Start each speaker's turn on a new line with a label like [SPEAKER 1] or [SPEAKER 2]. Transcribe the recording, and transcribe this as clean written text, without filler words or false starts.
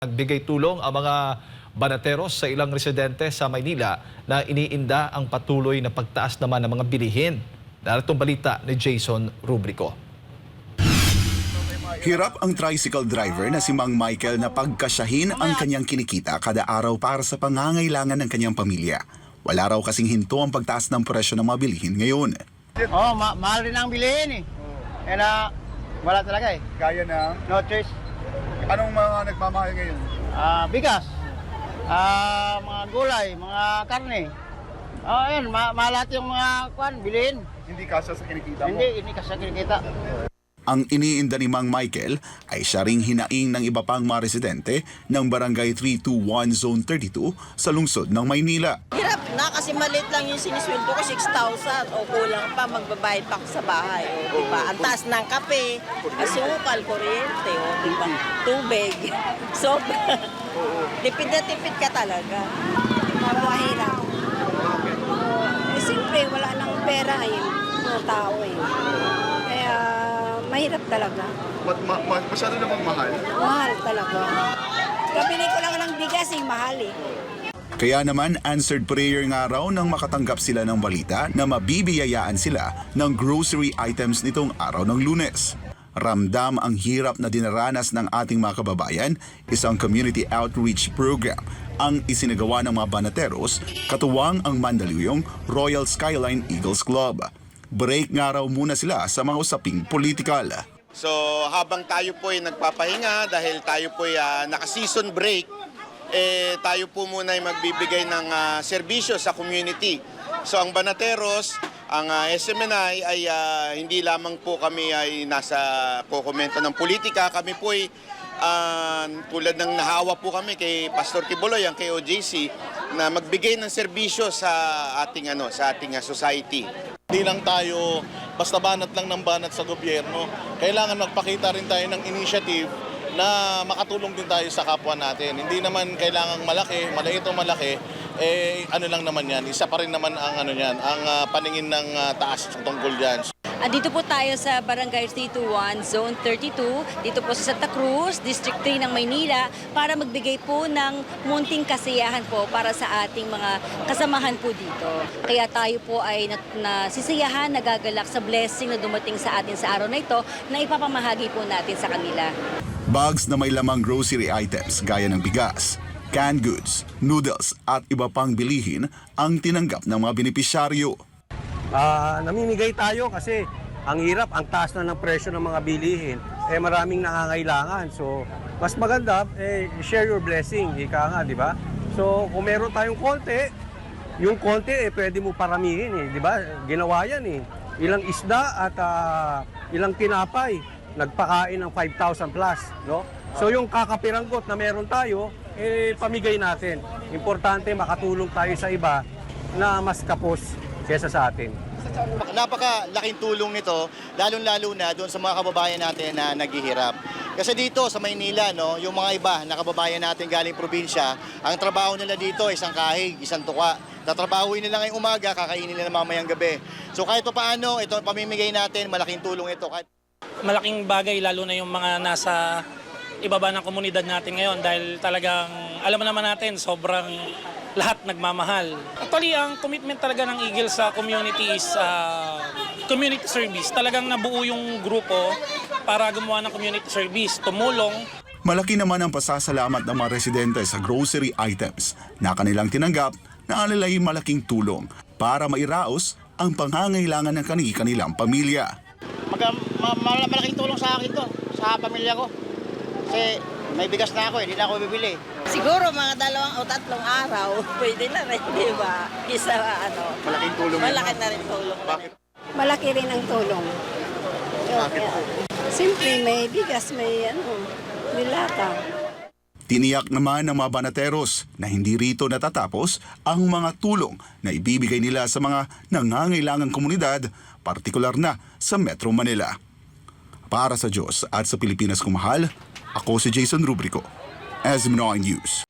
[SPEAKER 1] Nagbigay tulong ang mga banateros sa ilang residente sa Maynila na iniinda ang patuloy na pagtaas naman ng mga bilihin. Naritong balita ni Jason Rubrico.
[SPEAKER 2] Hirap ang tricycle driver na si Mang Michael na pagkasyahin ang kanyang kinikita kada araw para sa pangangailangan ng kanyang pamilya. Wala raw kasing hinto ang pagtaas ng presyo ng mga bilihin ngayon.
[SPEAKER 3] Mahal rin ang bilihin eh. Kaya wala talaga eh.
[SPEAKER 4] Gaya na,
[SPEAKER 3] No choice.
[SPEAKER 4] anong mga nagmamahal ngayon?
[SPEAKER 3] Bigas, mga gulay, mga karne. Ayan, mahalat yung mga bilihin.
[SPEAKER 4] Hindi kasya sa kinikita mo?
[SPEAKER 3] Hindi kasi kinikita.
[SPEAKER 2] Ang iniinda ni Mang Michael ay siya ring hinaing ng iba pang mga residente ng Barangay 321 Zone 32 sa lungsod ng Maynila.
[SPEAKER 5] Hirap na kasi maliit lang yung sinisweldo ko, 6,000 o kulang pa, magbabayad pa ako sa bahay. O, diba? Ang taas ng kape, asukal, kuryente, o, diba? Tubig. So, tipid na tipid ka talaga.
[SPEAKER 6] Mahirap. Siyempre, wala nang pera yung mga tao eh. Kaya mahirap talaga.
[SPEAKER 4] Masyado namang mahal?
[SPEAKER 6] Mahal talaga. Kabili ko lang ng bigas mahal eh.
[SPEAKER 2] Kaya naman answered prayer nga raw nang makatanggap sila ng balita na mabibiyayaan sila ng grocery items nitong araw ng Lunes. Ramdam ang hirap na dinaranas ng ating mga kababayan, isang community outreach program ang isinagawa ng mga banateros, katuwang ang Mandaluyong Royal Skyline Eagles Club. Break nga raw muna sila sa mga usaping politikal.
[SPEAKER 7] So habang tayo po ay nagpapahinga dahil tayo po ay naka-season break, tayo po muna ay magbibigay ng serbisyo sa community. So ang Banateros, ang SMNI ay hindi lamang po kami ay nasa kokomento ng politika, kami po ay tulad ng nahawa po kami kay Pastor Kibuloy, ang KOJC, na magbigay ng serbisyo sa ating society.
[SPEAKER 8] Hindi lang tayo basta banat lang ng banat sa gobyerno. Kailangan magpakita rin tayo ng initiative na makatulong din tayo sa kapwa natin. Hindi naman kailangang malaki, maliit o malaki, ano lang naman yan. Isa pa rin naman ang ang paningin ng taas tungkol diyan.
[SPEAKER 9] Dito po tayo sa Barangay 321, Zone 32, dito po sa Santa Cruz, District 3 ng Maynila, para magbigay po ng munting kasiyahan po para sa ating mga kasamahan po dito. Kaya tayo po ay nasisiyahan, nagagalak sa blessing na dumating sa atin sa araw na ito na ipapamahagi po natin sa kanila.
[SPEAKER 2] Bags na may lamang grocery items gaya ng bigas, canned goods, noodles at iba pang bilihin ang tinanggap ng mga benepisyaryo.
[SPEAKER 3] Namimigay tayo kasi ang hirap, ang taas na ng presyo ng mga bilihin. Maraming nangangailangan. So, mas maganda, share your blessing. Ika nga, di ba? So, kung meron tayong konti, yung konti, pwede mo paramihin, di ba? Ginawa yan, Ilang isda at ilang tinapay, nagpakain ng 5,000 plus, no? So, yung kakapiranggot na meron tayo, pamigay natin. Importante, makatulong tayo sa iba na mas kapos kesa sa atin.
[SPEAKER 7] Napakalaking tulong nito, lalong-lalo na doon sa mga kababayan natin na naghihirap. Kasi dito sa Maynila, yung mga iba na kababayan natin galing probinsya, ang trabaho nila dito ay isang kahig, isang tuka. Tatrabahuin nila ngayong umaga, kakainin nila mamayang gabi. So kahit pa paano, ito ang pamimigay natin, malaking tulong ito.
[SPEAKER 10] Malaking bagay lalo na yung mga nasa ibaba ng komunidad natin ngayon dahil talagang alam naman natin sobrang lahat nagmamahal. Actually, ang commitment talaga ng Eagle sa community is community service. Talagang nabuo yung grupo para gumawa ng community service, tumulong.
[SPEAKER 2] Malaki naman ang pasasalamat ng mga residente sa grocery items na kanilang tinanggap na alilay malaking tulong para mairaos ang pangangailangan ng kanilang pamilya.
[SPEAKER 3] Malaking tulong sa akin to, sa pamilya ko. Kasi may bigas na ako, hindi na ako bibili.
[SPEAKER 5] Siguro mga 2 o 3 araw, pwede na rin, di ba? Isa,
[SPEAKER 4] Malaking tulong
[SPEAKER 5] malaki na rin tulong.
[SPEAKER 4] Bakit?
[SPEAKER 6] Malaki rin ang tulong.
[SPEAKER 4] Bakit po?
[SPEAKER 6] Siyempre, may bigas, may nilata.
[SPEAKER 2] Tiniyak naman ng mga banateros na hindi rito natatapos ang mga tulong na ibibigay nila sa mga nangangailangang komunidad, partikular na sa Metro Manila. Para sa Diyos at sa Pilipinas kung mahal, ako si Jason Rubrico, SMNI News.